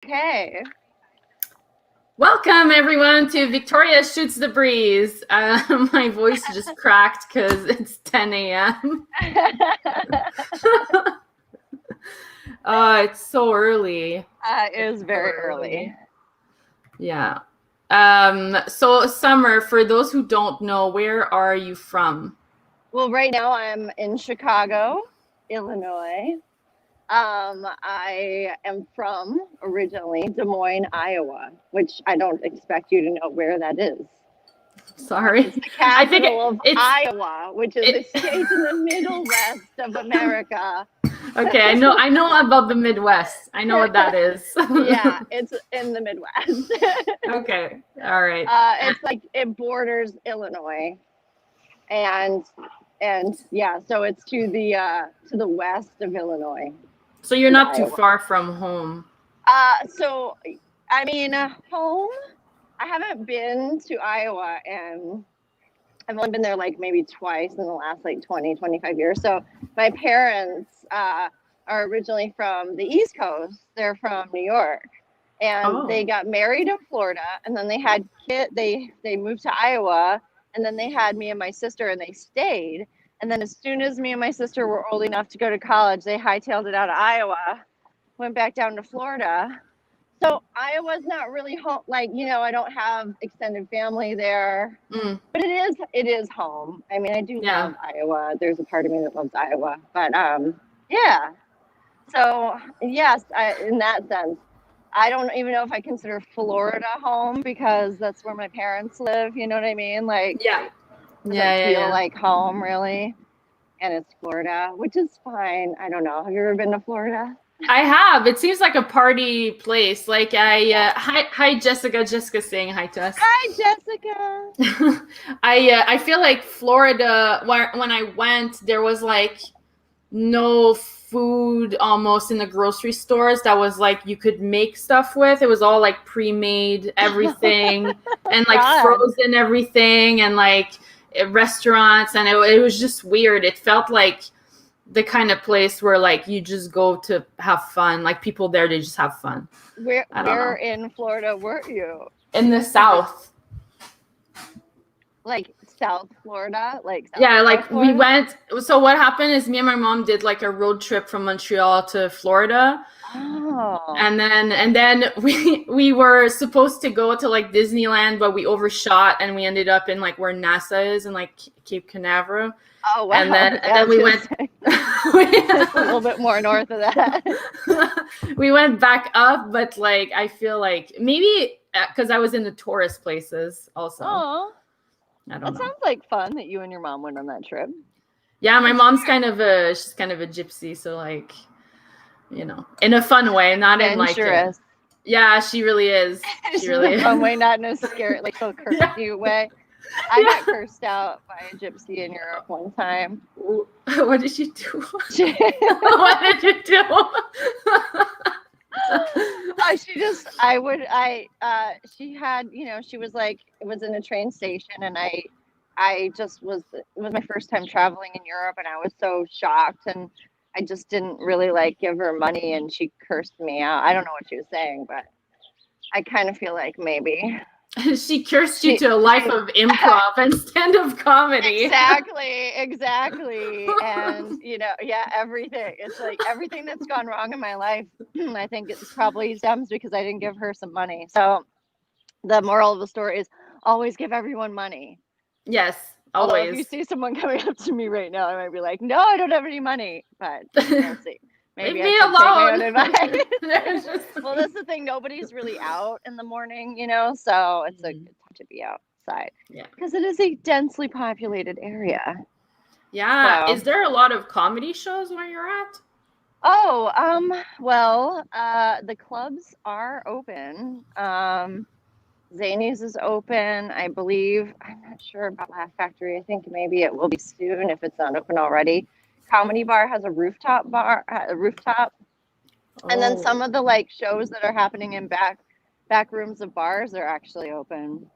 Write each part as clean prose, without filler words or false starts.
Okay. Welcome, everyone, to Victoria Shoots the Breeze. My voice just cracked because it's 10 a.m. It's so early. It is very early. Yeah. So, Summer, for those who don't know, where are you from? Well, right now I'm in Chicago, Illinois. I am from originally Des Moines, Iowa, which I don't expect you to know where that is. Sorry. It's the capital of Iowa, which is a state in the Middle West of America. Okay, I know about the Midwest. I know what that is. Yeah, it's in the Midwest. Okay, all right. It's like it borders Illinois, and yeah, so it's to the west of Illinois. So you're not too far from home. So I mean, home. I haven't been to Iowa, and I've only been there like maybe twice in the last like 25 years. So my parents are originally from the East Coast. They're from New York, and they got married in Florida, and then they had they moved to Iowa, and then they had me and my sister, and they stayed. And then as soon as me and my sister were old enough to go to college, they hightailed it out of Iowa, went back down to Florida. So Iowa's not really home, like, I don't have extended family there, but it is home. I mean, I do love Iowa. There's a part of me that loves Iowa, but yeah. So yes, in that sense, I don't even know if I consider Florida home because that's where my parents live. You know what I mean? Like, doesn't feel like home really, and it's Florida, which is fine. I don't know. Have you ever been to Florida? I have. It seems like a party place. Like hi Jessica. Jessica's saying hi to us. Hi Jessica. I feel like Florida. When I went, there was like no food almost in the grocery stores that was like you could make stuff with. It was all like pre-made everything and like frozen everything and like restaurants, and it was just weird. It felt like the kind of place where like you just go to have fun. Like people there, they just have fun. Where in Florida were you? In the South. Like South Florida? We went. So what happened is me and my mom did like a road trip from Montreal to Florida. Oh. And then we were supposed to go to like Disneyland, but we overshot and we ended up in like where NASA is in like Cape Canaveral. Oh wow! And then we went just a little bit more north of that. We went back up, but like I feel like maybe because I was in the tourist places also. Oh, I don't know. That sounds like fun that you and your mom went on that trip. Yeah, my mom's kind of a gypsy, so like, in a fun way, not in like. Yeah, she really is. She really is. Fun way, not in a scary, like so cursed way. I got cursed out by a gypsy in Europe one time. What did you do? What did you do? She had, she was like, it was in a train station, and it was my first time traveling in Europe, and I was so shocked, and I just didn't really like give her money, and she cursed me out. I don't know what she was saying, but I kind of feel like maybe. She cursed you to a life of improv and stand-up comedy. Exactly. And, everything. It's like everything that's gone wrong in my life, I think it's probably stems because I didn't give her some money. So the moral of the story is always give everyone money. Yes, always. Although if you see someone coming up to me right now, I might be like, no, I don't have any money. But we'll see. Maybe leave me alone. Well, that's the thing. Nobody's really out in the morning, so it's a good time to be outside. Yeah. Because it is a densely populated area. Yeah. So. Is there a lot of comedy shows where you're at? Oh, well, the clubs are open. Zanies is open, I believe. I'm not sure about Laugh Factory. I think maybe it will be soon if it's not open already. Comedy Bar has a rooftop. And then some of the like shows that are happening in back rooms of bars are actually open.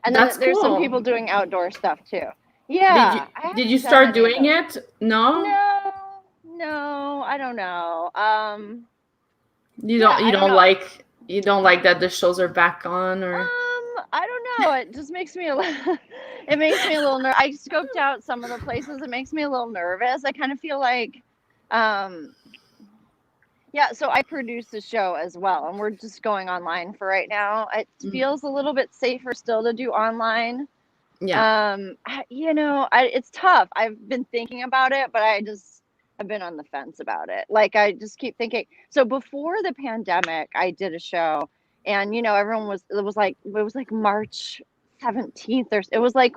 And then there's some people doing outdoor stuff too. Yeah. Did you start doing it? No, I don't know. You Yeah, don't you don't like that the shows are back on, or I don't know. It just makes me a little, it makes me a little nervous. I scoped out some of the places. It makes me a little nervous. I kind of feel like, um, yeah, so I produce the show as well, and we're just going online for right now. It feels a little bit safer still to do online. yeah. It's tough. I've been thinking about it, but I've been on the fence about it. Like, I just keep thinking. So before the pandemic, I did a show, and it was like March 17th, or it was like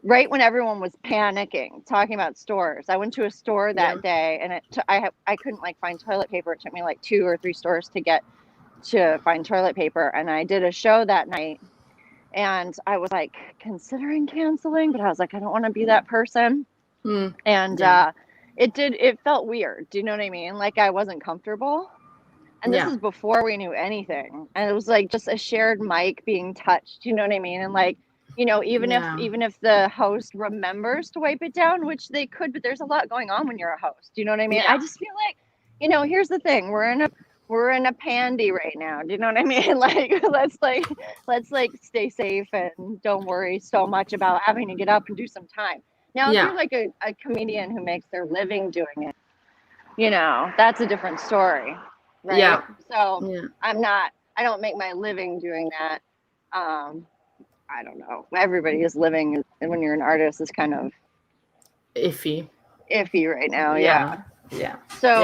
right when everyone was panicking, talking about stores. I went to a store Yeah. that day, and I couldn't like find toilet paper. It took me like 2 or 3 stores to find toilet paper, and I did a show that night. And I was like considering canceling, but I was like, I don't want to be that person. And Yeah. it felt weird. Do you know what I mean? Like, I wasn't comfortable. And this Yeah. is before we knew anything. And it was like just a shared mic being touched. You know what I mean? And like, even Yeah. if the host remembers to wipe it down, which they could, but there's a lot going on when you're a host. You know what I mean? Yeah. I just feel like, here's the thing. We're in a pandy right now. Do you know what I mean? Like, let's stay safe and don't worry so much about having to get up and do some time. Now, if Yeah. you're like a comedian who makes their living doing it, that's a different story, right? Yeah. So Yeah. I don't make my living doing that. I don't know. Everybody is living, and when you're an artist, is kind of Iffy. right now. Yeah. Yeah. So,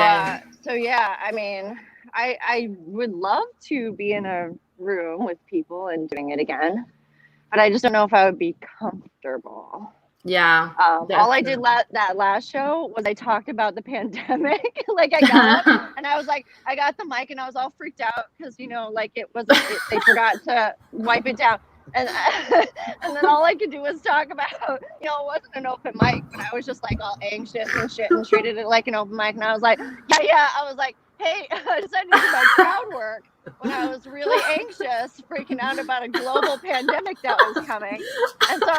Yeah. I mean, I would love to be in a room with people and doing it again, but I just don't know if I would be comfortable. Yeah. All I did that last show was I talked about the pandemic. Like, I got up and I was like, I got the mic and I was all freaked out because, like they forgot to wipe it down. And and then all I could do was talk about, it wasn't an open mic, but I was just like all anxious and shit and treated it like an open mic. And I was like, yeah. I was like, hey, I decided to do my crowd work when I was really anxious, freaking out about a global pandemic that was coming. And so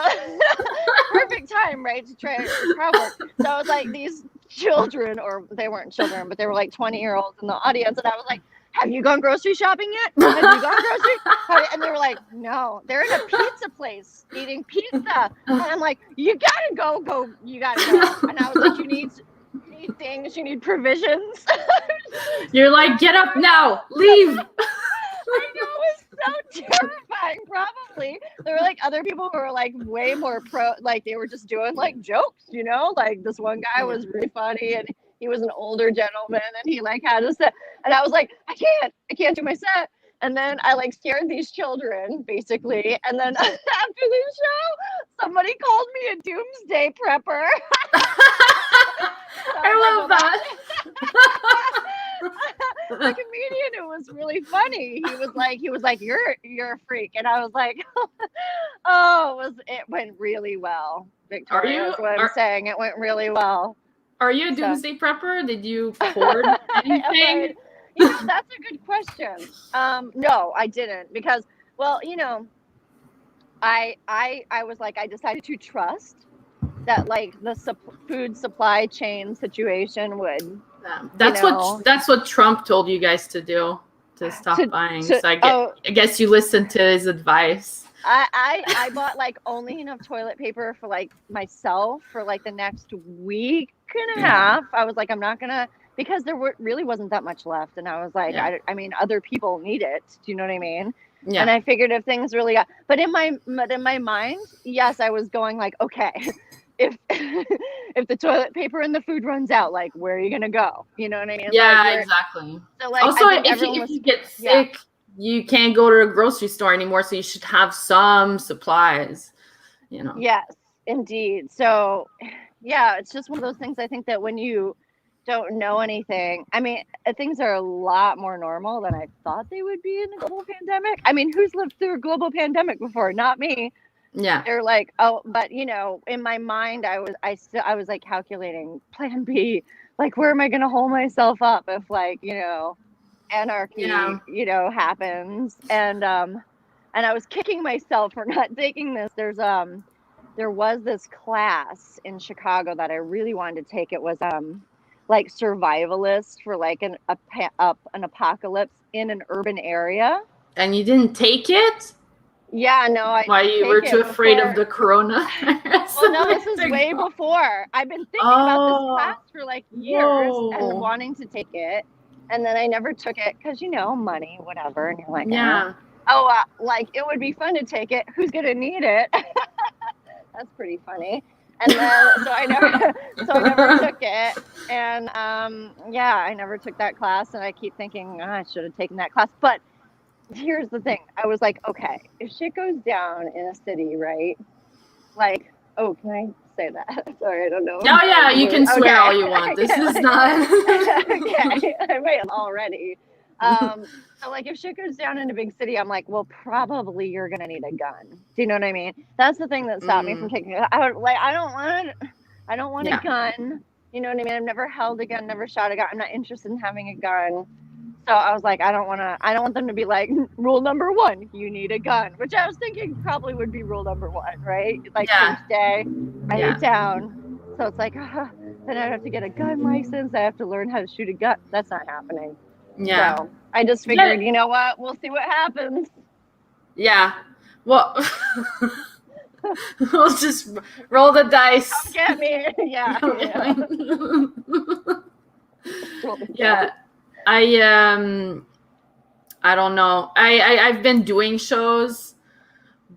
perfect time, right, to try crowd work. So I was like, these children, or they weren't children, but they were like 20-year-olds in the audience. And I was like, have you gone grocery shopping yet? Have you gone grocery? And they were like, no, they're in a pizza place eating pizza. And I'm like, you gotta go, you gotta go. And I was like, you need things, you need provisions. You're like, get up now, leave. I know, it was so terrifying. Probably there were like other people who were like way more pro, like they were just doing like jokes, like this one guy was really funny, and he was an older gentleman, and he like had a set, and I was like, I can't do my set. And then I like scared these children basically, and then after the show somebody called me a doomsday prepper. I love that. The comedian, it was really funny. He was like, you're a freak. And I was like, it went really well, Victoria. That's what I'm saying. It went really well. Are you a doomsday prepper? Did you hoard anything? That's a good question. No, I didn't, because, well, I was like, I decided to trust that like the food supply chain situation would. That's what Trump told you guys to do, to stop buying. So I guess you listened to his advice. I bought like only enough toilet paper for like myself for like the next week and a half. I was like, I'm not gonna, because really wasn't that much left, and I was like, I mean, other people need it. Do you know what I mean? Yeah. And I figured if things really got, but in my mind, yes, I was going like, okay, if the toilet paper and the food runs out, like, where are you gonna go? You know what I mean? Yeah, like, exactly. So like, also, if you get sick, you can't go to a grocery store anymore, so you should have some supplies. Yes, indeed. So yeah, it's just one of those things. I think that when you don't know anything, I mean, things are a lot more normal than I thought they would be in a global pandemic. I mean, who's lived through a global pandemic before? Not me. Yeah. They're like, oh, but in my mind, I was like calculating plan B, like, where am I going to hold myself up if like, anarchy, happens. And I was kicking myself for not taking this. There was this class in Chicago that I really wanted to take. It was like survivalist for like an apocalypse in an urban area. And you didn't take it? Yeah, no, I Why didn't you were take too it afraid of before. the corona? Well, no, this is way before. I've been thinking about this class for like years and wanting to take it, and then I never took it because, you know, money, whatever. And you're like, Yeah. Like it would be fun to take it. Who's gonna need it? That's pretty funny. And then so I never took it, and yeah, I never took that class, and I keep thinking, I should have taken that class. But here's the thing: I was like, okay, if shit goes down in a city, right? Like, oh, can I say that? Sorry, I don't know. Oh yeah, you can swear all you want. This is not. Okay, I may have already. So like if shit goes down in a big city, I'm like, well, probably you're gonna need a gun. Do you know what I mean? That's the thing that stopped me from taking it. I don't want a gun. You know what I mean? I've never held a gun, never shot a gun. I'm not interested in having a gun. So I was like, I don't want them to be like, rule number 1, you need a gun, which I was thinking probably would be rule number 1, right? Like first day, write it down. So it's like, then I have to get a gun license. I have to learn how to shoot a gun. That's not happening. Yeah. So I just figured, you know what? We'll see what happens. Yeah. Well, we'll just roll the dice. Come get me. Yeah. Yeah. I don't know. I've been doing shows,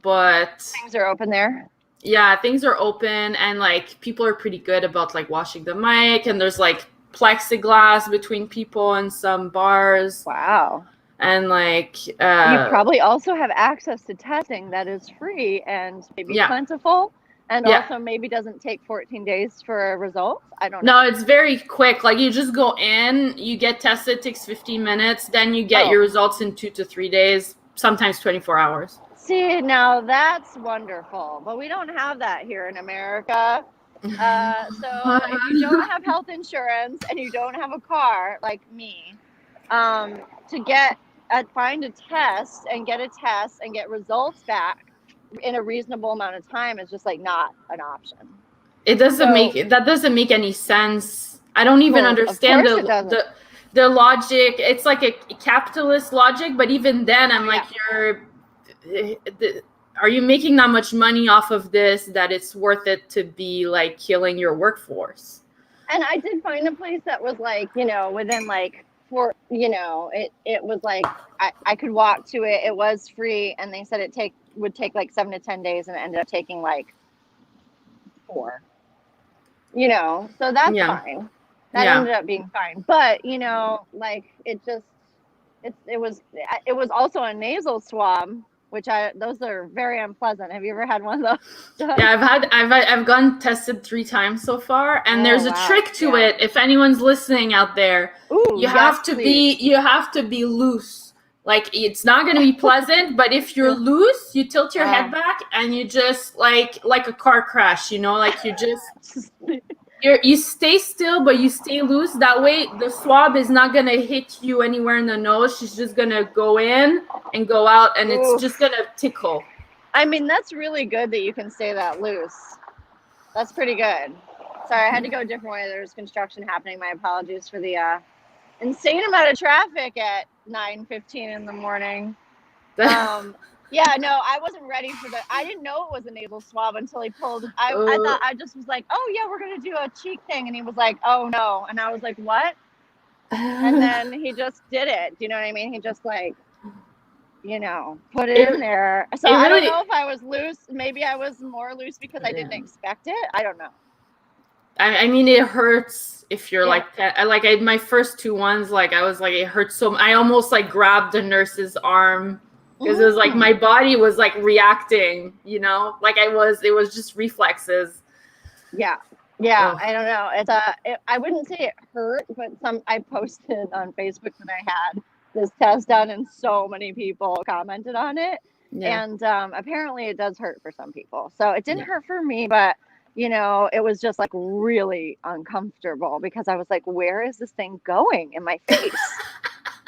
but things are open there. Yeah, things are open, and like people are pretty good about like washing the mic, and there's like plexiglass between people in some bars. Wow. And like you probably also have access to testing that is free and maybe plentiful, and also maybe doesn't take 14 days for a result. I don't know. No, it's very quick. Like you just go in, you get tested, it takes 15 minutes, then you get your results in 2 to 3 days, sometimes 24 hours. See, now that's wonderful, but we don't have that here in America. So if you don't have health insurance and you don't have a car like me, to find a test and get a test and get results back in a reasonable amount of time is just like not an option. It doesn't doesn't make any sense. I don't even understand the logic. It's like a capitalist logic, but even then I'm like, are you making that much money off of this that it's worth it to be like killing your workforce? And I did find a place that was like, you know, within like it was like I could walk to it. It was free, and they said it would take like 7 to 10 days, and it ended up taking like 4. You know, so that's fine. That ended up being fine. But you know, like it was also a nasal swab, which those are very unpleasant. Have you ever had one of those? Yeah, I've gotten tested 3 times so far, and there's a trick to it. If anyone's listening out there, you have to be loose. Like it's not going to be pleasant, but if you're loose, you tilt your head back and you just like a car crash, you know, like you just you stay still, but you stay loose. That way the swab is not going to hit you anywhere in the nose. She's just going to go in and go out, and it's just going to tickle. I mean, that's really good that you can stay that loose. That's pretty good. Sorry, I had to go a different way. There's construction happening. My apologies for the insane amount of traffic at 9:15 in the morning. Yeah, no, I wasn't ready for I didn't know it was a nasal swab until he pulled. I thought, I just was like, oh yeah, we're going to do a cheek thing. And he was like, oh no. And I was like, what? And then he just did it. Do you know what I mean? He just like, you know, put it in there. So I don't know if I was loose. Maybe I was more loose because I didn't expect it. I don't know. I mean, it hurts if you're like my first 2 ones, like I was like, it hurts so. I almost like grabbed the nurse's arm because it was like my body was like reacting, you know, like it was just reflexes. Yeah. I don't know. It's I wouldn't say it hurt, but I posted on Facebook that I had this test done, and so many people commented on it. And apparently it does hurt for some people. So it didn't hurt for me, but you know, it was just like really uncomfortable because I was like, where is this thing going in my face?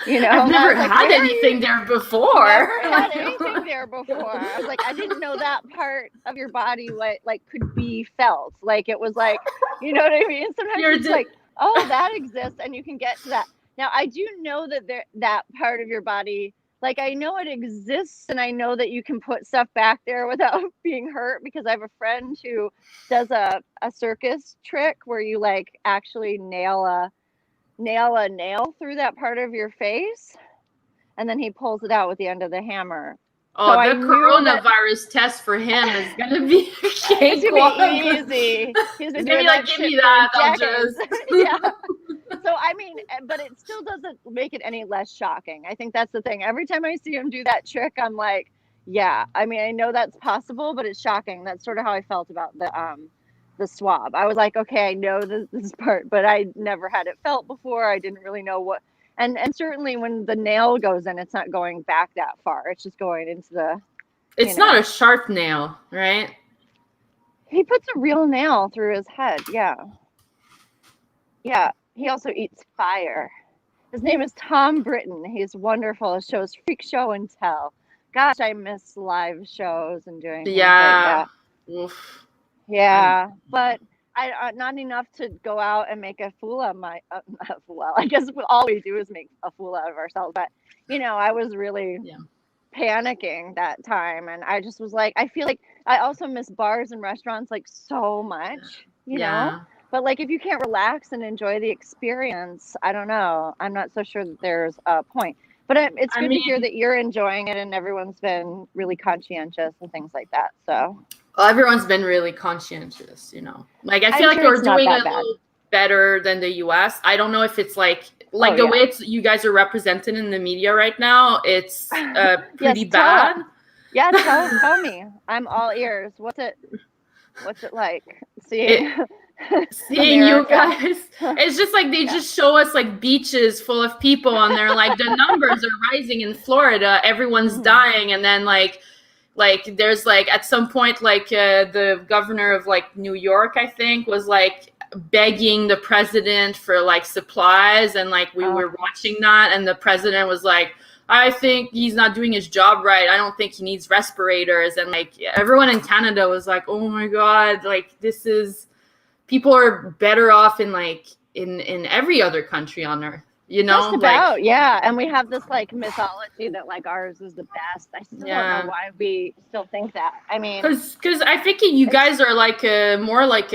You know, I've never had anything there before. Never had anything there before. I was like, I didn't know that part of your body could be felt. Like it was like, you know what I mean? Sometimes it's like Oh, that exists, and you can get to that. Now, I do know that that part of your body, like I know it exists, and I know that you can put stuff back there without being hurt, because I have a friend who does a circus trick where you like actually nail a nail through that part of your face, and then he pulls it out with the end of the hammer. Oh, So I the knew that coronavirus test for him is gonna be a it's gonna cakewalk. be easy. He's been It's gonna doing be like, that give shit me for that. I'll decades. just. Yeah. So I mean, but it still doesn't make it any less shocking. I think that's the thing. Every time I see him do that trick, I'm like, yeah. I mean, I know that's possible, but it's shocking. That's sort of how I felt about the swab. I was like, okay, I know this part, but I never had it felt before. I didn't really know what. And certainly when the nail goes in, it's not going back that far. It's just going into the. It's not a sharp nail, right? He puts a real nail through his head. Yeah. Yeah. He also eats fire. His name is Tom Britton. He's wonderful. His show is Freak Show and Tell. Gosh, I miss live shows and doing things like that. Oof. Yeah, but I not enough to go out and make a fool of my fool. I guess all we do is make a fool out of ourselves. But I was really panicking that time, and I just was like, I feel like I also miss bars and restaurants like so much. You know. But like, if you can't relax and enjoy the experience, I don't know. I'm not so sure that there's a point. But it's good to hear that you're enjoying it, and everyone's been really conscientious and things like that. So. Well, everyone's been really conscientious, Like, I feel like we're doing a little better than the U.S. I don't know if it's like the way you guys are represented in the media right now. It's pretty bad. Yeah, tell me. I'm all ears. What's it like? Seeing you guys, it's just like they just show us like beaches full of people, and they're like, the numbers are rising in Florida, everyone's dying, and then like there's like at some point like the governor of like New York, I think, was like begging the president for like supplies, and like we were watching that, and the president was like, I think he's not doing his job right. I don't think he needs respirators. And like everyone in Canada was like, oh my God, like people are better off in like in every other country on earth, Just about, yeah. And we have this like mythology that like ours is the best. I still don't know why we still think that. I mean, because I think you guys are like more like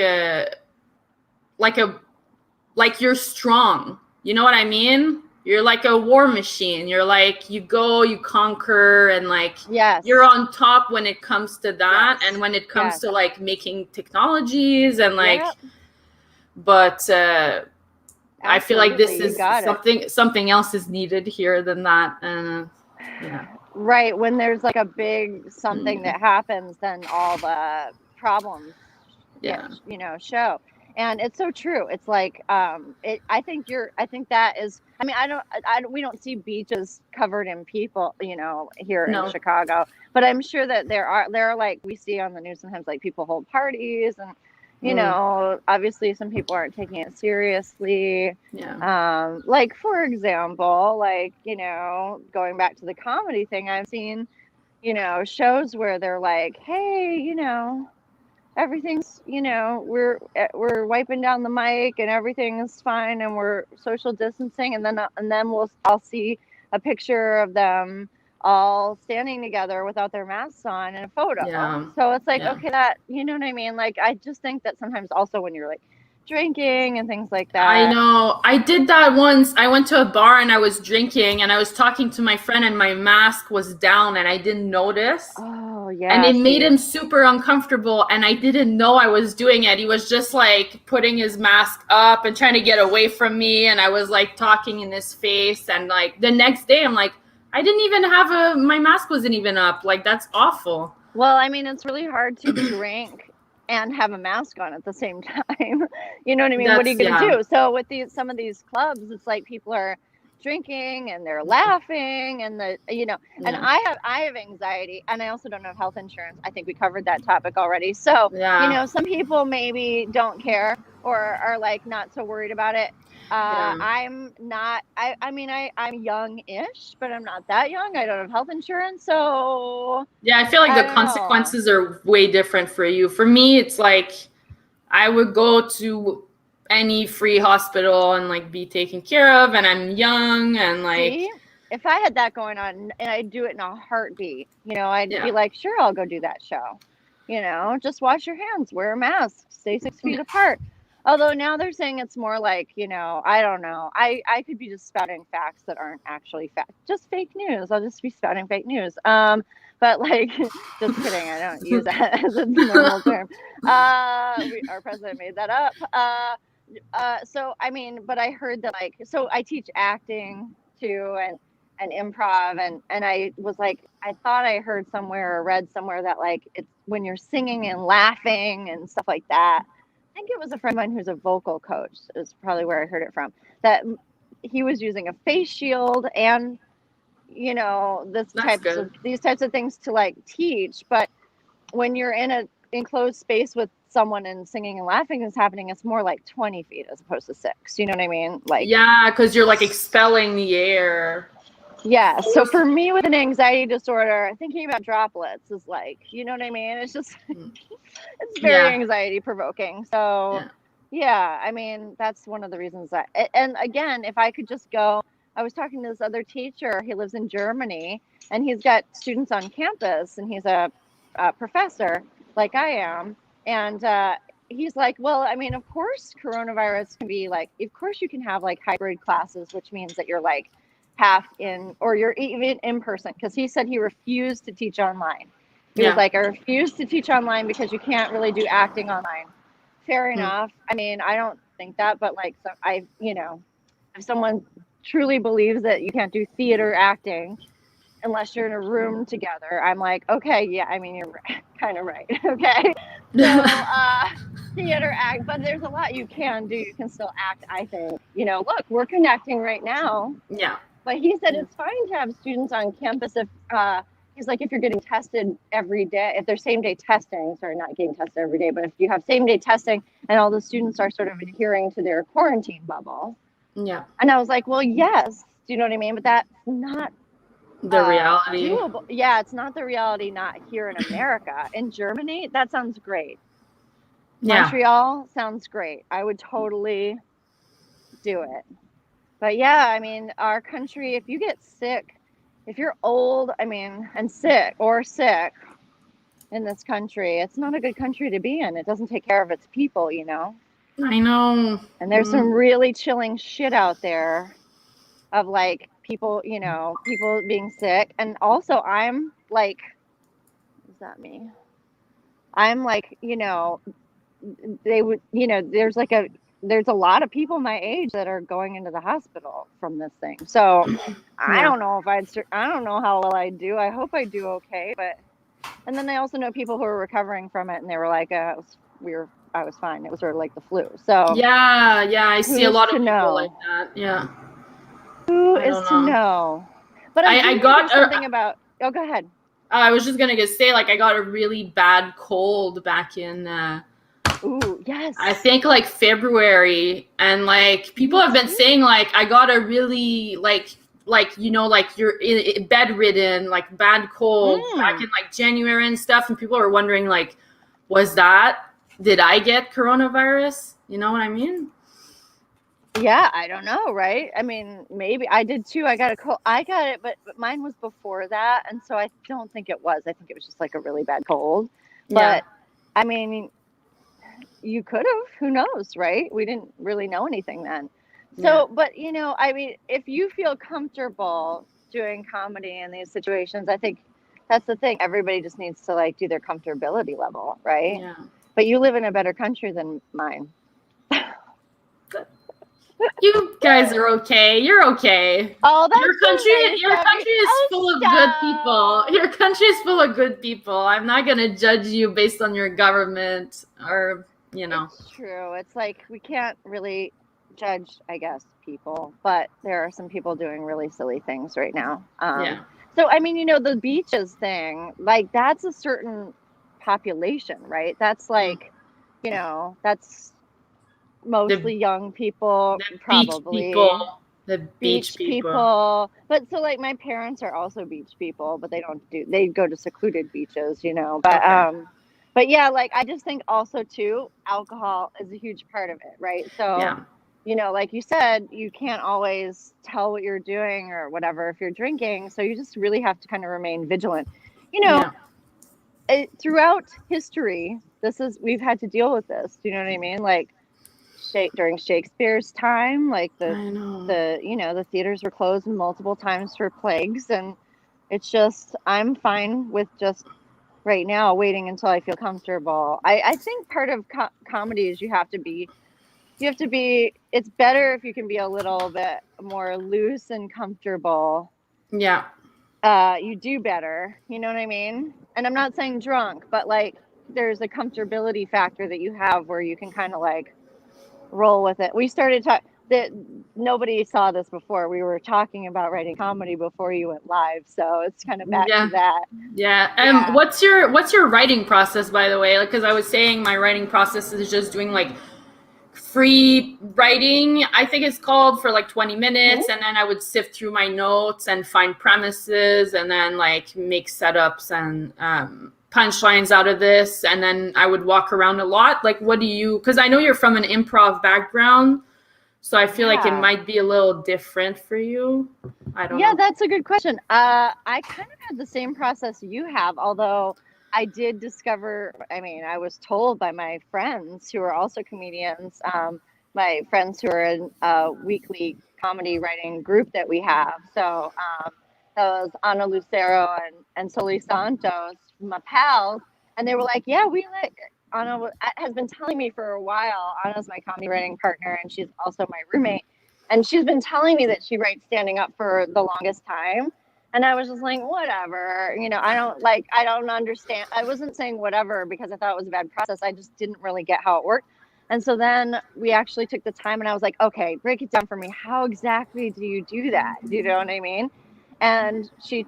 you're strong. You know what I mean? You're like a war machine. You're like, you go, you conquer, and like you're on top when it comes to that, and when it comes to like making technologies and like, but I feel like this is something else is needed here than that. Right. When there's like a big something that happens, then all the problems, show. And it's so true. It's like, I think that is, I mean, we don't see beaches covered in people, here in Chicago, but I'm sure that there are like, we see on the news sometimes like people hold parties and, obviously some people aren't taking it seriously. Like, for example, like, going back to the comedy thing, I've seen, shows where they're like, hey, everything's, we're wiping down the mic and everything's fine and we're social distancing, and then I'll see a picture of them all standing together without their masks on in a photo. So it's like, okay, that, you know what I mean? Like, I just think that sometimes also when you're like drinking and things like that. I know. I did that once. I went to a bar and I was drinking and I was talking to my friend and my mask was down and I didn't notice. Oh, yeah. And it made him super uncomfortable and I didn't know I was doing it. He was just like putting his mask up and trying to get away from me, and I was like talking in his face, and like the next day I'm like, I didn't even have my mask wasn't even up. Like, that's awful. Well, I mean, it's really hard to drink and have a mask on at the same time. You know what I mean? What are you going to do? So with some of these clubs, it's like people are drinking and they're laughing and and I have anxiety, and I also don't have health insurance. I think we covered that topic already. So, some people maybe don't care or are like not so worried about it. I'm not, I'm young-ish, but I'm not that young. I don't have health insurance. So I feel like the consequences are way different for you. For me, it's like I would go to any free hospital and like be taken care of, and I'm young and like. See, if I had that going on and I'd do it in a heartbeat, I'd Yeah. be like, sure, I'll go do that show. Just wash your hands, wear a mask, stay 6 feet apart. Although now they're saying it's more like, I don't know. I could be just spouting facts that aren't actually facts, just fake news. I'll just be spouting fake news. But like, just kidding. I don't use that as a normal term. Our president made that up. So I mean, but I heard that like, so I teach acting too, and improv, and I was like, I thought I heard somewhere or read somewhere that like it's when you're singing and laughing and stuff like that. I think it was a friend of mine who's a vocal coach is probably where I heard it from, that he was using a face shield and these types of things to like teach. But when you're in a enclosed space with someone and singing and laughing is happening, it's more like 20 feet as opposed to 6. You know what I mean? Like, yeah, because you're like expelling the air. Yeah. So for me with an anxiety disorder, thinking about droplets is like, you know what I mean? It's just, it's very anxiety provoking. So yeah, I mean, that's one of the reasons that, and again, if I could just go, I was talking to this other teacher, he lives in Germany and he's got students on campus and he's a professor like I am. And he's like, well, I mean, of course, coronavirus can be like, of course you can have like hybrid classes, which means that you're like half in, or you're even in person. Because he said he refused to teach online. He was like, I refuse to teach online because you can't really do acting online. Fair enough. I mean, I don't think that, but like, so if someone truly believes that you can't do theater acting unless you're in a room together, I'm like, okay, yeah, I mean, you're kind of right. Okay. So theater act, but there's a lot you can do. You can still act, I think. Look, we're connecting right now. Yeah. But he said it's fine to have students on campus if he's like, if you're getting tested every day, if they're same day testing, sorry, not getting tested every day, but if you have same day testing and all the students are sort of adhering to their quarantine bubble. Yeah. And I was like, well, yes, do you know what I mean? But that's not the reality. Doable. Yeah, it's not the reality, not here in America. In Germany, that sounds great. Yeah. Montreal sounds great. I would totally do it. But yeah, I mean, our country, if you get sick, if you're old, I mean, and sick in this country, it's not a good country to be in. It doesn't take care of its people, I know. And there's some really chilling shit out there of like people being sick. And also I'm like, is that me? I'm like, they would, there's a lot of people my age that are going into the hospital from this thing. So I don't know I don't know how well I do. I hope I do okay. And then I also know people who are recovering from it and they were like, I was fine. It was sort of like the flu. So yeah, I see a lot of people like that. Yeah. Who is to know? But I got something about, go ahead. I was just going to say, like, I got a really bad cold back in, ooh, yes. I think, like, February. And, like, people have been saying, like, I got a really, like you're bedridden, like, bad cold back in, like, January and stuff. And people are wondering, like, did I get coronavirus? You know what I mean? Yeah, I don't know, right? I mean, maybe I did too. I got it, but mine was before that, and so I don't think it was. I think it was just like a really bad cold. But I mean, you could have. Who knows, right? We didn't really know anything then. So, but I mean, if you feel comfortable doing comedy in these situations, I think that's the thing. Everybody just needs to like do their comfortability level, right? Yeah. But you live in a better country than mine. You guys are okay. You're okay. Oh, that's your country is full of good people. Your country is full of good people. I'm not gonna judge you based on your government or It's true. It's like we can't really judge, I guess, people, but there are some people doing really silly things right now. So I mean, the beaches thing, like that's a certain population, right? That's like, that's mostly young people, probably the beach people. But so like my parents are also beach people, but they go to secluded beaches, but But yeah, like I just think also too, alcohol is a huge part of it, right? So, Yeah. like you said, you can't always tell what you're doing or whatever if you're drinking. So you just really have to kind of remain vigilant. You know, Yeah. throughout history, we've had to deal with this. Do you know what I mean? Like during Shakespeare's time, like I know. the theaters were closed multiple times for plagues, and it's just I'm fine with just right now waiting until I feel comfortable. I think part of comedy is it's better if you can be a little bit more loose and comfortable. Yeah. You do better, you know what I mean? And I'm not saying drunk, but like there's a comfortability factor that you have where you can kind of like roll with it. We started talking that nobody saw this before. We were talking about writing comedy before you went live, so it's kind of back to Yeah. that. Yeah. Yeah. What's your writing process, by the way? Like, because I was saying my writing process is just doing like free writing, I think it's called, for like 20 minutes, and then I would sift through my notes and find premises and then like make setups and punchlines out of this, and then I would walk around a lot. Like, what do you, because I know you're from an improv background, so I feel like it Yeah. might be a little different for you. I don't Yeah, know. that's a good question. I kind of had the same process you have, although I did discover, I mean, I was told by my friends who are also comedians, my friends who are in a weekly comedy writing group that we have. So that was Ana Lucero and Soli Santos, my pals, and they were like, yeah, we like, has been telling me for a while. Anna's my comedy writing partner, and she's also my roommate. And she's been telling me that she writes standing up for the longest time. And I was just like, whatever, I don't understand. I wasn't saying whatever because I thought it was a bad process. I just didn't really get how it worked. And so then we actually took the time and I was like, okay, break it down for me. How exactly do you do that? Do you know what I mean? And she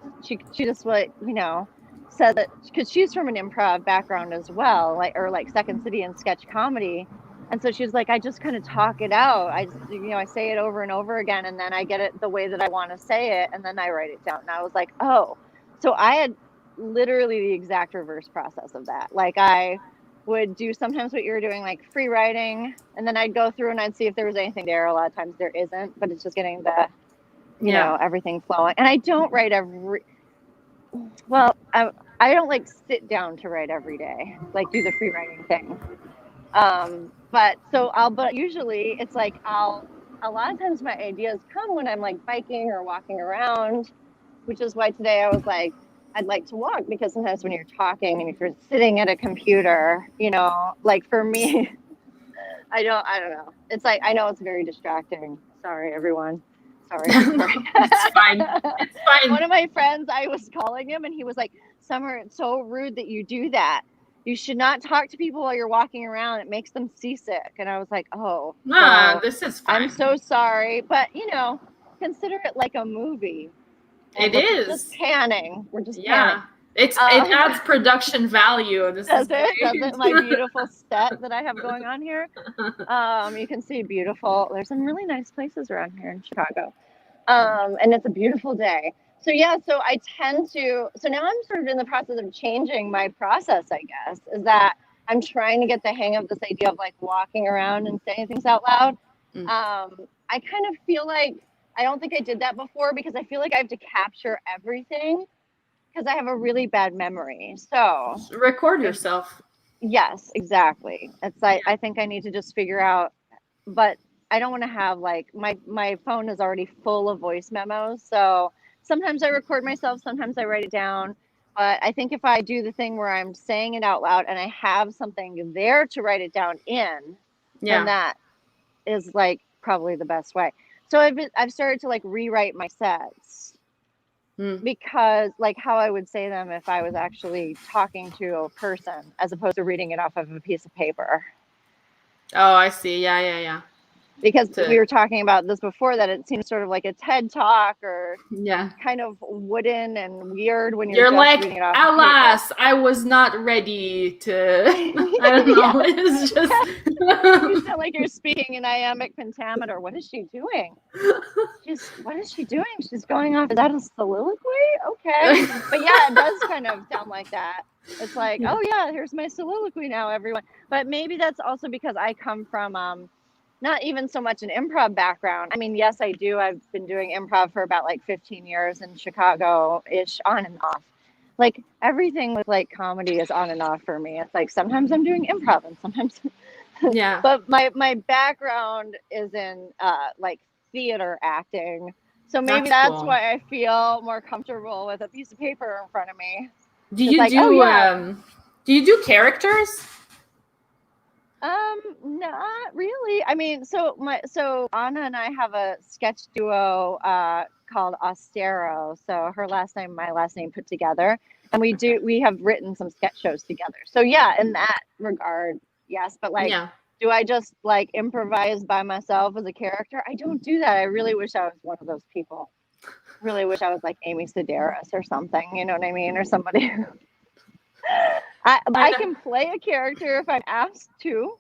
just said that because she's from an improv background as well, like Second City and sketch comedy. And so she was like, I just kind of talk it out. I just, I say it over and over again, and then I get it the way that I want to say it, and then I write it down. And I was like, oh, so I had literally the exact reverse process of that. Like I would do sometimes what you were doing, like free writing, and then I'd go through and I'd see if there was anything there. A lot of times there isn't, but it's just getting the, Yeah. everything flowing. And I don't write well, I don't like sit down to write every day, like do the free writing thing. But usually it's like a lot of times my ideas come when I'm like biking or walking around, which is why today I was like, I'd like to walk because sometimes when you're talking and if you're sitting at a computer, like for me, I don't know. It's like, I know it's very distracting. Sorry, everyone. Sorry. It's fine. It's fine. One of my friends, I was calling him and he was like, Summer, it's so rude that you do that. You should not talk to people while you're walking around. It makes them seasick. And I was like, oh, Nah, so this is I'm fine. so sorry. But, consider it like a movie. And It we're just is. panning. We're just panning. Yeah. It adds production value. This is Does it? Does great. it? My beautiful set that I have going on here. You can see there's some really nice places around here in Chicago. And it's a beautiful day. So yeah, so now I'm sort of in the process of changing my process, I guess, is that I'm trying to get the hang of this idea of like walking around and saying things out loud. Mm. I kind of feel like I don't think I did that before because I feel like I have to capture everything because I have a really bad memory. So Record yourself. yes, exactly. It's like I think I need to just figure out, but I don't want to have like my phone is already full of voice memos. So sometimes I record myself, sometimes I write it down. But I think if I do the thing where I'm saying it out loud and I have something there to write it down in, then Yeah. that is like probably the best way. So I've started to like rewrite my sets Mm. because like how I would say them if I was actually talking to a person as opposed to reading it off of a piece of paper. Oh, I see. Yeah, yeah, yeah. because we were talking about this before, that it seems sort of like a TED talk or kind of wooden and weird when you're just like, reading it off alas, I was not ready to, I don't know, it's just. You sound like you're speaking in iambic pentameter. What is she doing? What is she doing? She's going off. Is that a soliloquy? Okay. But yeah, it does kind of sound like that. It's like, oh yeah, here's my soliloquy now, everyone. But maybe that's also because I come from not even so much an improv background. I mean, yes, I do. I've been doing improv for about like 15 years in Chicago-ish, on and off. Like everything with like comedy is on and off for me. It's like sometimes I'm doing improv and sometimes but my background is in like theater acting. So maybe that's cool. Why I feel more comfortable with a piece of paper in front of me. Do you do you do characters? Not really. I mean, so Anna and I have a sketch duo called Austero. So her last name, my last name put together, and we have written some sketch shows together. So yeah, in that regard, yes. But like, do I just like improvise by myself as a character? I don't do that. I really wish I was one of those people. Really wish I was like Amy Sedaris or something. You know what I mean? Or somebody. I can play a character if I'm asked to.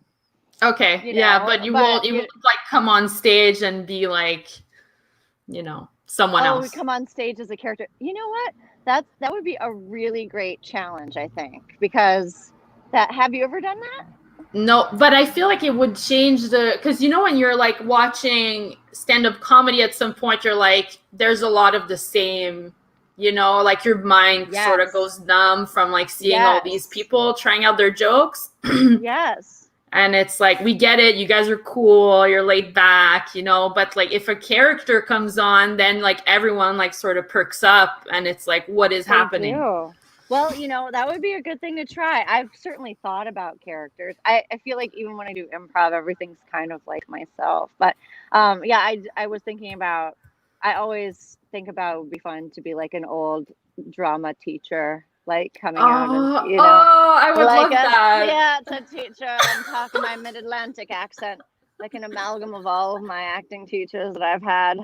Okay, but you won't like come on stage and be like, someone else. Come on stage as a character. You know what? That would be a really great challenge, I think, because have you ever done that? No, but I feel like it would change because when you're like watching stand-up comedy at some point, you're like, there's a lot of the same. Like your mind sort of goes numb from like seeing all these people trying out their jokes. Yes. And it's like, we get it. You guys are cool. You're laid back, but like if a character comes on, then like everyone like sort of perks up and it's like, what is happening? Well, that would be a good thing to try. I've certainly thought about characters. I feel like even when I do improv, everything's kind of like myself. But I was thinking about, I always think about it would be fun to be like an old drama teacher, like coming out and I would like love that. Yeah, it's a teacher and talking my mid-Atlantic accent, like an amalgam of all of my acting teachers that I've had,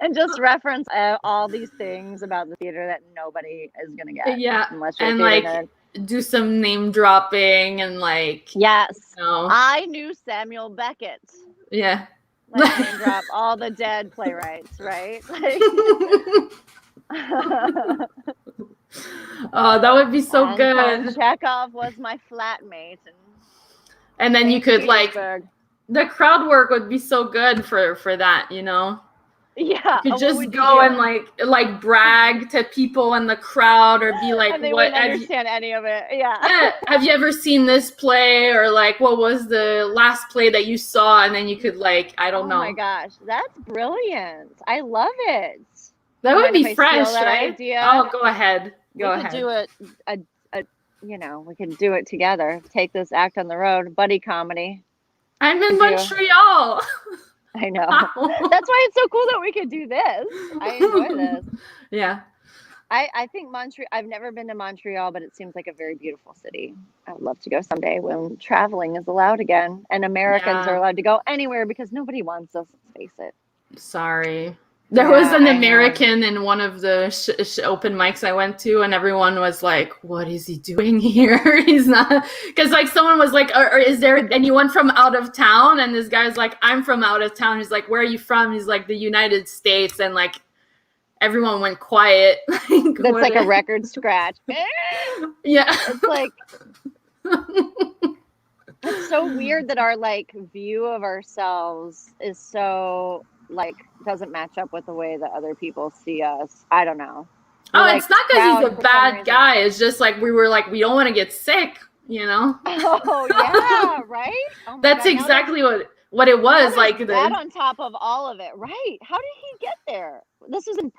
and just reference all these things about the theater that nobody is gonna get. Unless you're like nerd. Do some name dropping and like I knew Samuel Beckett. Yeah. Like name drop all the dead playwrights, right? Like, oh, that would be so good. Chekhov was my flatmate, and then you could like the crowd work would be so good for that, Yeah, you could just go and like brag to people in the crowd or be like, and they wouldn't understand any of it. Yeah. Have you ever seen this play, or like what was the last play that you saw? And then you could like, I don't know. Oh my gosh, that's brilliant! I love it. That would be fresh, right? Idea? Oh, go ahead. Go ahead. We could do it. We can do it together. Take this act on the road, buddy comedy. I'm in Montreal. I know. That's why it's so cool that we could do this. I enjoy this. Yeah. I think Montreal, I've never been to Montreal, but it seems like a very beautiful city. I'd love to go someday when traveling is allowed again and Americans are allowed to go anywhere because nobody wants us, let's face it. Sorry. There was an American in one of the open mics I went to, and everyone was like, what is he doing here? He's not, because like someone was like, or is there anyone from out of town? And this guy's like, I'm from out of town. He's like, where are you from? He's like, the United States. And like everyone went quiet. That's like a record scratch. Yeah. It's like, it's so weird that our like view of ourselves is so like doesn't match up with the way that other people see us. I don't know. It's not because he's a bad guy. It's just like we were like, we don't want to get sick, Oh yeah, right. That's exactly what it was like. That on top of all of it, right? How did he get there? This is in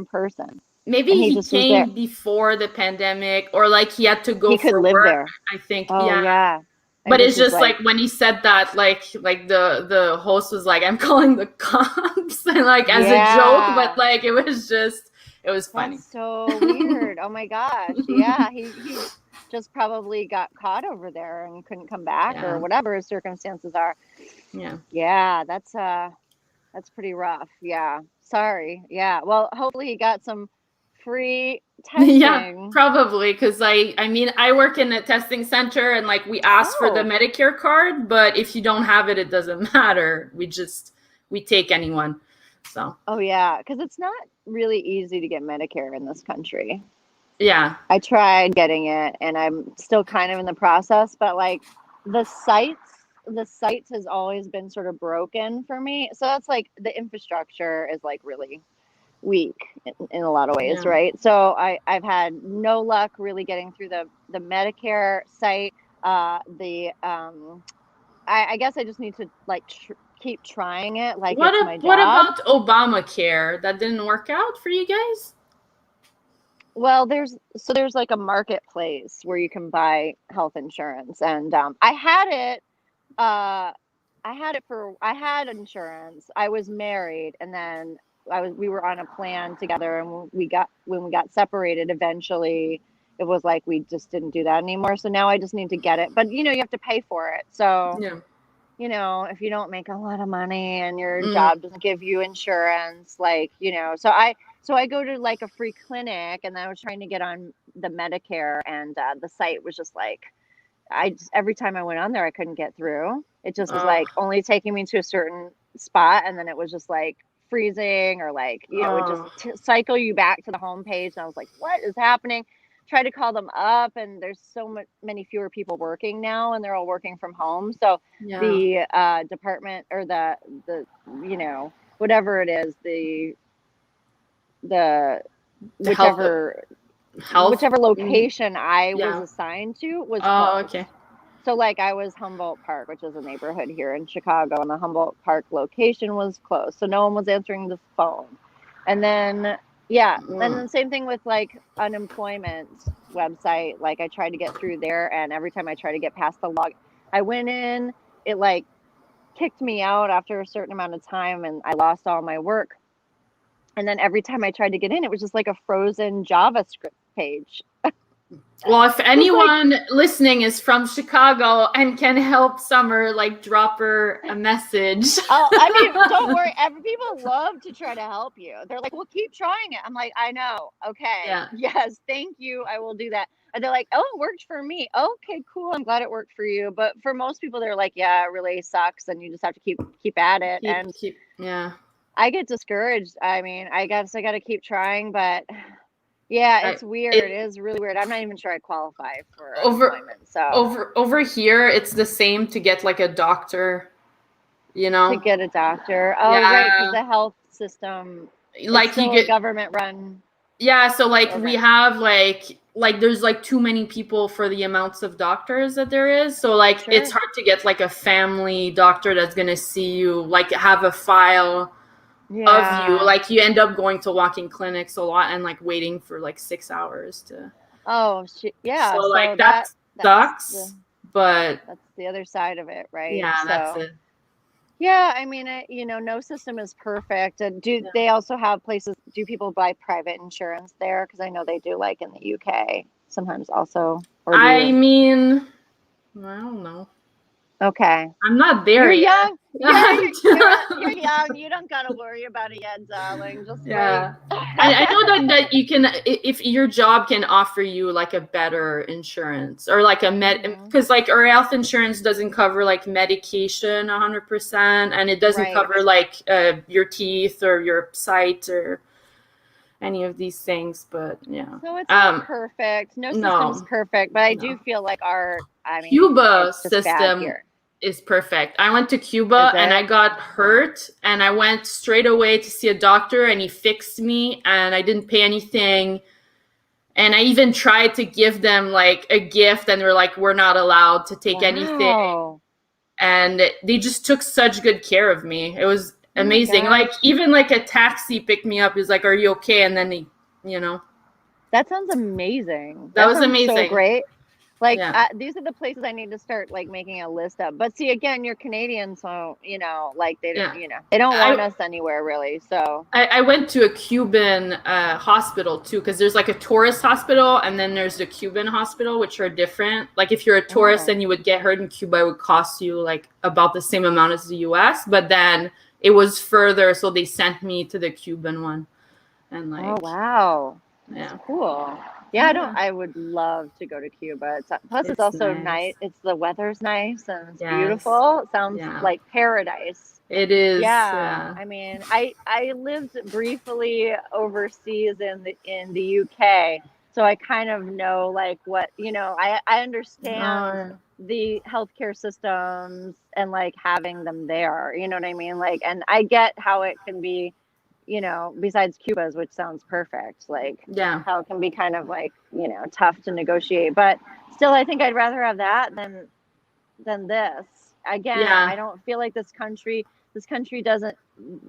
person. Maybe he came before the pandemic, or like he had to go he could live work. There. I think. Oh, yeah. But it's just like when he said that, like the host was like, I'm calling the cops, and like as a joke, but like it was funny. That's so weird. Oh my gosh. Yeah. He just probably got caught over there and couldn't come back or whatever his circumstances are. Yeah, that's pretty rough. Yeah, sorry. Yeah, well, hopefully he got some free testing. Yeah, probably, because I mean, I work in a testing center, and like we ask for the Medicare card, but if you don't have it, it doesn't matter. We take anyone. So. Oh yeah, because it's not really easy to get Medicare in this country. Yeah. I tried getting it, and I'm still kind of in the process, but like the sites has always been sort of broken for me. So that's like the infrastructure is like really weak in a lot of ways, right? So I've had no luck really getting through the Medicare site. I guess I just need to like keep trying it. Like it's my job. What about Obamacare? That didn't work out for you guys? Well, there's like a marketplace where you can buy health insurance, and I had insurance. I was married, and then we were on a plan together, and when we got separated eventually, it was like we just didn't do that anymore. So now I just need to get it. But you have to pay for it. So if you don't make a lot of money and your job doesn't give you insurance, like, so I go to like a free clinic, and I was trying to get on the Medicare, and the site was just like, every time I went on there, I couldn't get through. It just was like only taking me to a certain spot, and then it was just like freezing, or like, it would just cycle you back to the home page. And I was like, what is happening? Tried to call them up, and there's many fewer people working now, and they're all working from home. So the department, or the whatever it is, whichever location I was assigned to was closed. Okay. So like I was Humboldt Park, which is a neighborhood here in Chicago, and the Humboldt Park location was closed. So no one was answering the phone. And then and then same thing with like unemployment website. Like I tried to get through there, and every time I tried to get past the log, I went in, it like kicked me out after a certain amount of time, and I lost all my work. And then every time I tried to get in, it was just like a frozen JavaScript page. Well, if anyone listening is from Chicago and can help Sommer, like drop her a message. Oh, I mean, don't worry. People love to try to help you. They're like, well, keep trying it. I'm like, I know. Okay. Yeah. Yes. Thank you. I will do that. And they're like, oh, it worked for me. Okay, cool. I'm glad it worked for you. But for most people, they're like, yeah, it really sucks. And you just have to keep at it. I get discouraged. I mean, I guess I got to keep trying, but yeah, it's weird. It is really weird. I'm not even sure I qualify for unemployment. So over here, it's the same to get like a doctor, To get a doctor. Oh, right, because the health system, like you get government run. Yeah, so like we have like there's like too many people for the amounts of doctors that there is. So like it's hard to get like a family doctor that's gonna see you, like have a file of you. Like you end up going to walk-in clinics a lot and like waiting for like 6 hours to. Oh, yeah. So like that sucks, but that's the other side of it, right? Yeah, that's it. Yeah, I mean, no system is perfect. And they also have places? Do people buy private insurance there? Because I know they do, like in the UK sometimes also. I mean, I don't know. Okay. I'm not there yet. Young. Yeah, you're young. You don't gotta worry about it yet, darling. Just wait. I know that you can, if your job can offer you like a better insurance or like a because like our health insurance doesn't cover like medication 100%, and it doesn't cover like your teeth or your sight or any of these things. But so it's not perfect. No system's perfect, but I do feel like Cuba system is perfect. I went to Cuba and I got hurt, and I went straight away to see a doctor, and he fixed me, and I didn't pay anything. And I even tried to give them like a gift, and they're like, we're not allowed to take anything. And they just took such good care of me. It was amazing. Like even like a taxi picked me up. He's like, are you okay? And then he, That sounds amazing. That was amazing. So great. Like Yeah. these are the places I need to start like making a list of. But see, again, you're Canadian, so you know, like Yeah. they don't want I us anywhere really. So I went to a Cuban hospital too, because there's like a tourist hospital and then there's the Cuban hospital, which are different. Like if you're a tourist and you would get hurt in Cuba, it would cost you like about the same amount as the US, but then it was further, so they sent me to the Cuban one. And like, oh wow, yeah. that's cool. Yeah, I would love to go to Cuba. Plus, it's It's also nice. nice. It's the weather's nice and it's Yes. beautiful. It sounds Yeah. like paradise. It is. Yeah, I mean, I lived briefly overseas in the UK, so I kind of know like what, you know, I understand the healthcare systems and like having them there, you know what I mean? Like, and I get how it can be, you know, besides Cuba's, which sounds perfect, like Yeah. how it can be kind of like, you know, tough to negotiate, but still, I think I'd rather have that than this. Again, Yeah. I don't feel like this country doesn't,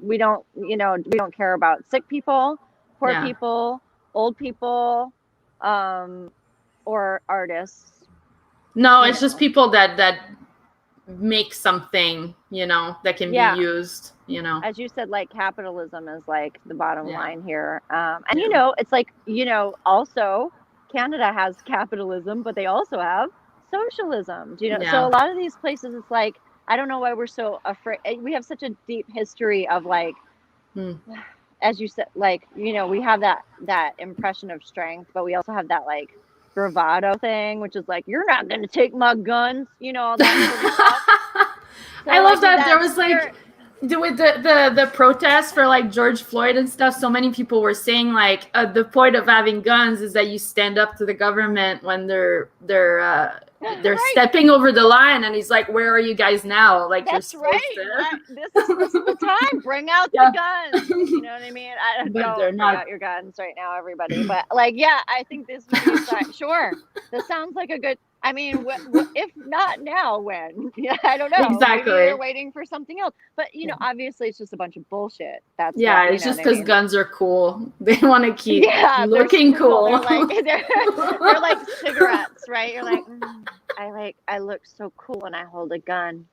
we don't, you know, we don't care about sick people, poor Yeah. people, old people, or artists. No, You it's just know. people that make something, you know, that can Yeah. be used, you know. As you said, like capitalism is like the bottom Yeah. line here. And Yeah. you know, it's like, you know, also Canada has capitalism, but they also have socialism. Do you know? Yeah. So a lot of these places, it's like, I don't know why we're so afraid. We have such a deep history of like, as you said, like, you know, we have that impression of strength, but we also have that like bravado thing, which is like, you're not going to take my guns, you know, all that sort of stuff. So, I love like, that there was spirit, like with the protests for like George Floyd and stuff, so many people were saying like the point of having guns is that you stand up to the government when they're right. stepping over the line, and he's like, where are you guys now? Like, that's you're right. to... This is the time. Bring out the guns. You know what I mean? But they're Don't not. bring out your guns right now, everybody. But like, yeah, I think this would be a sign. Sure, this sounds like a good. I mean, if not now, when? Yeah, I don't know. Exactly. Maybe they're waiting for something else. But you know, obviously, it's just a bunch of bullshit. That's yeah. what, It's just because guns are cool. They want to keep looking cool. They're like they're like cigarettes, right? You're like, I look so cool when I hold a gun.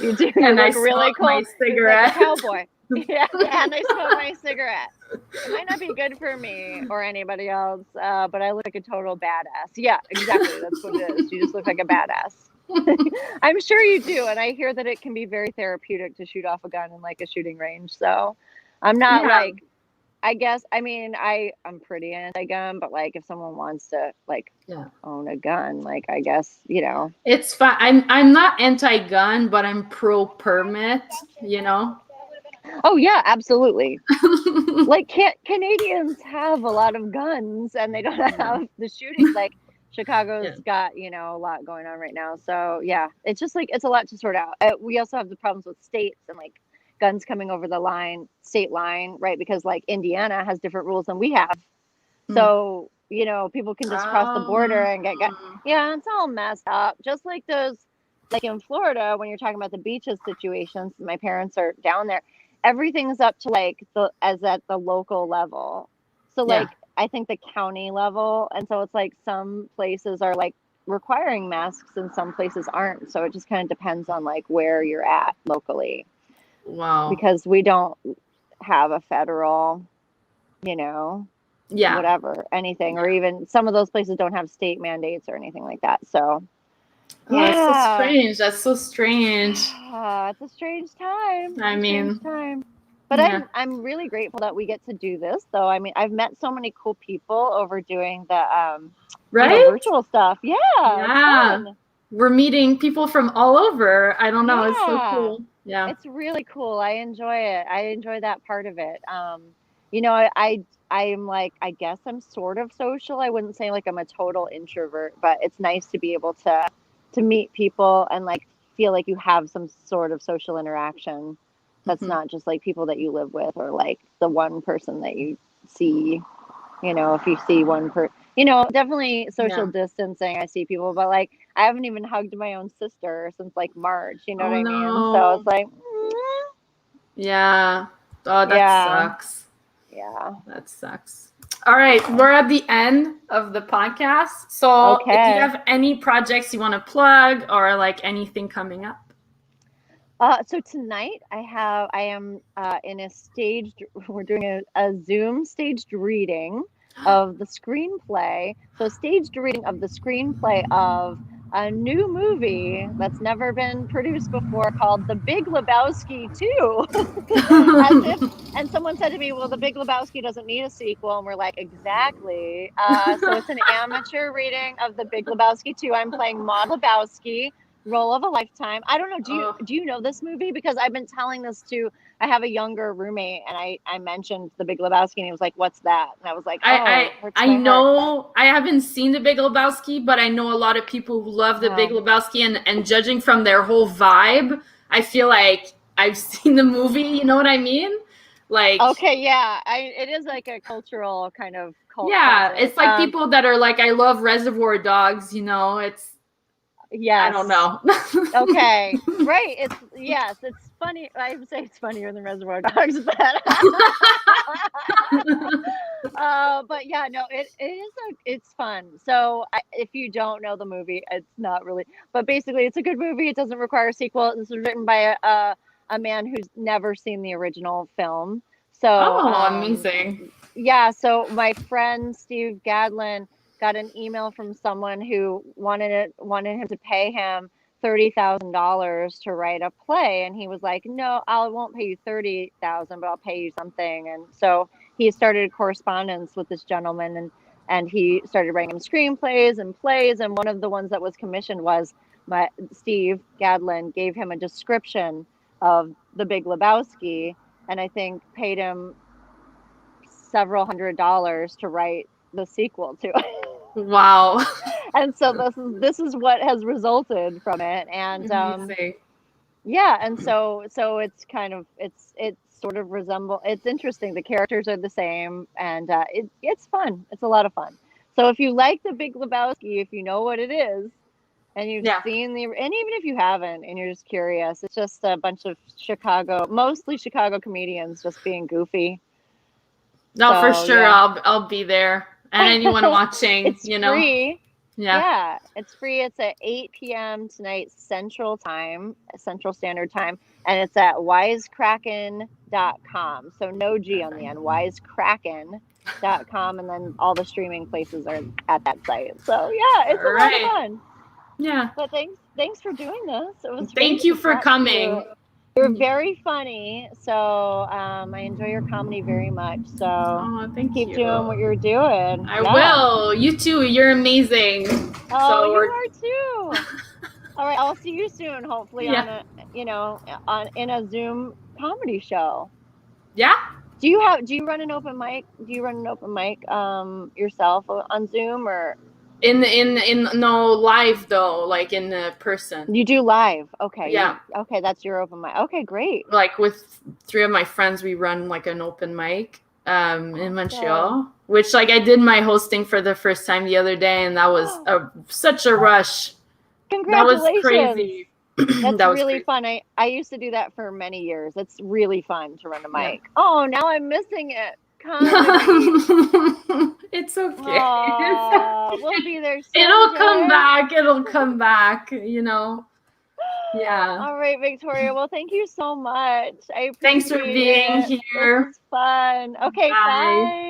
You do. You look really cool. My cigarette. Like a cowboy. Yeah, and I smoke my cigarette. It might not be good for me or anybody else, but I look like a total badass. Yeah, exactly. That's what it is. You just look like a badass. I'm sure you do, and I hear that it can be very therapeutic to shoot off a gun in like a shooting range. So I'm not like, I guess, I mean, I'm pretty anti-gun, but like if someone wants to like own a gun, like I guess, you know. It's fine. I'm not anti-gun, but I'm pro-permit, you know. Oh yeah, absolutely. Like Canadians have a lot of guns and they don't have the shootings. Like Chicago's got, you know, a lot going on right now. So yeah, it's just like, it's a lot to sort out. We also have the problems with states and like guns coming over the state line, right? Because like Indiana has different rules than we have. So, you know, people can just cross the border and get guns. Yeah, it's all messed up. Just like those, like in Florida, when you're talking about the beaches situations, my parents are down there. Everything's up to like as at the local level. So like I think the county level, and so it's like some places are like requiring masks and some places aren't. So it just kind of depends on like where you're at locally. Wow. Because we don't have a federal, you know, whatever, anything, or even some of those places don't have state mandates or anything like that. So that's so strange. That's so strange. It's a strange time. I mean, but I'm really grateful that we get to do this, though. I mean, I've met so many cool people over doing the you know, virtual stuff. Yeah, it's fun. We're meeting people from all over. I don't know. It's so cool. Yeah, it's really cool. I enjoy it. I enjoy that part of it. You know, I'm like, I guess I'm sort of social. I wouldn't say like I'm a total introvert, but it's nice to be able to meet people and like feel like you have some sort of social interaction that's not just like people that you live with or like the one person that you see. You know, if you see one you know, definitely social distancing. I see people, but like I haven't even hugged my own sister since like March. You know what I mean? So it's like, yeah. Oh, that sucks. Yeah. That sucks. All right, we're at the end of the podcast. So if you have any projects you want to plug or like anything coming up. So tonight I am in a staged, we're doing a Zoom staged reading of the screenplay. So staged reading of the screenplay of a new movie that's never been produced before called The Big Lebowski 2. And someone said to me, well, The Big Lebowski doesn't need a sequel. And we're like, exactly. So it's an amateur reading of The Big Lebowski 2. I'm playing Maud Lebowski, role of a lifetime. I don't know. Do you know this movie? Because I've been telling this to, I have a younger roommate, and I mentioned The Big Lebowski, and he was like, what's that? And I was like, I know, I haven't seen The Big Lebowski, but I know a lot of people who love The Big Lebowski, and judging from their whole vibe, I feel like I've seen the movie, you know what I mean? Like, okay, yeah, it is like a cultural kind of cult. Yeah, classic. it's like people that are like, I love Reservoir Dogs, you know, it's, yes. I don't know. Okay, right. It's funny. I would say it's funnier than Reservoir Dogs, but yeah, no, it's fun. So if you don't know the movie, it's not really, but basically it's a good movie. It doesn't require a sequel. This was written by a man who's never seen the original film. So amazing. Yeah, so my friend Steve Gadlin got an email from someone who wanted him to pay him $30,000 to write a play, and he was like, "No, I won't pay you 30,000, but I'll pay you something." And so he started correspondence with this gentleman, and he started writing him screenplays and plays. And one of the ones that was commissioned was Steve Gadlin gave him a description of The Big Lebowski, and I think paid him several $100s to write the sequel to it. Wow. And so this is what has resulted from it. And yeah, and so it's kind of it's sort of it's interesting. The characters are the same, and it's fun. It's a lot of fun. So if you like The Big Lebowski, if you know what it is, and you've seen and even if you haven't and you're just curious, it's just a bunch of mostly Chicago comedians just being goofy. No, for sure. I'll be there. And anyone watching, it's free. Yeah, it's free. It's at 8 p.m. tonight, Central Standard Time. And it's at wisecracken.com. So no G on the end, wisecracken.com. And then all the streaming places are at that site. So yeah, it's a lot of fun. Yeah. But thanks for doing this. It was Thank you for coming. You're very funny, so I enjoy your comedy very much. So keep doing what you're doing. I will. You too. You're amazing. Oh, you are too. All right, I'll see you soon. Hopefully in a Zoom comedy show. Yeah. Do you run an open mic? Yourself on Zoom or? No, live though, like in the person. You do live. Okay. Yeah. Okay, that's your open mic. Okay, great. Like with 3 of my friends, we run like an open mic in Montreal, which like I did my hosting for the first time the other day, and that was such a rush. Congratulations. That was crazy. That's really fun. I used to do that for many years. It's really fun to run a mic. Yeah. Oh, now I'm missing it. It's okay. We'll be there soon. It'll come back, you know. Yeah. All right, Victoria. Well, thank you so much. I appreciate Thanks for being here. This was fun. Okay, bye.